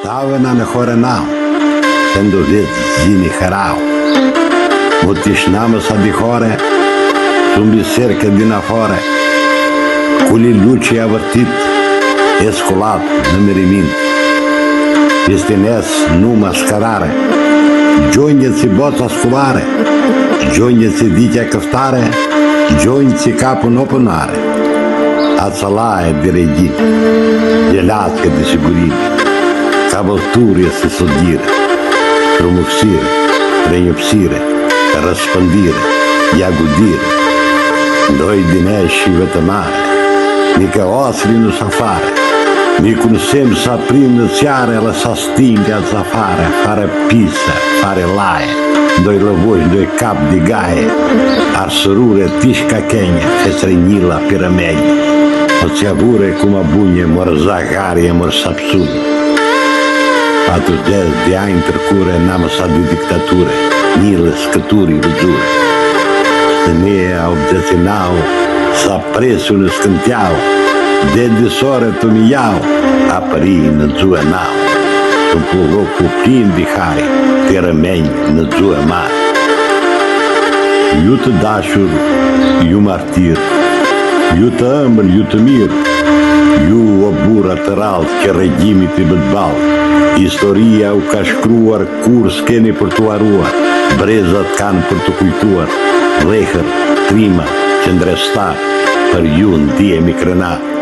Stavena në Horenau, të ndovjet zini Herau. Më tish namës adihore, tumbi serke dinafore, kuli luqi avërtit, e skullat në mirimin. Pistines nu maskarare, gjojnjët si boca skulare, gjojnjët si ditja këftare, gjojnjët si kapën opënare. Acala e diregjit, gjelatke di sigurit, kabëlturje si sodire, trumëksire, renjëpsire, rëspëndire, jagudire, ndoj dineshive të mare, një ka osri në safare, një kunsem sa prim në cjare, lë sa stinga zafare, fare pise, fare laje, ndoj lëvoj, ndoj kap di gaje, arsërure tishka kenje, fesrenjila piramegje, o cjavure kuma bunje, mërë zagarje, mërë sapsune. Ato dhez djajnë tërkure, namë sa di diktature, njële skëturi vëzure. Së ne a obdecinau, sa presu në skëntjau, dhe disore të mijau, a përi në dzue nau. Të mpullo kupin bihari, të rëmenjë në dzue marë. Ju të dashur, ju martir, ju të ëmbël, ju të mirë, ju o bura të rallë që regjimit i bëtbalë. Historia u ka shkruar kur s'keni për të aruar, brezat kanë për të kujtuar, dhehër, trima, qëndrestar, për ju ndihemi krenar.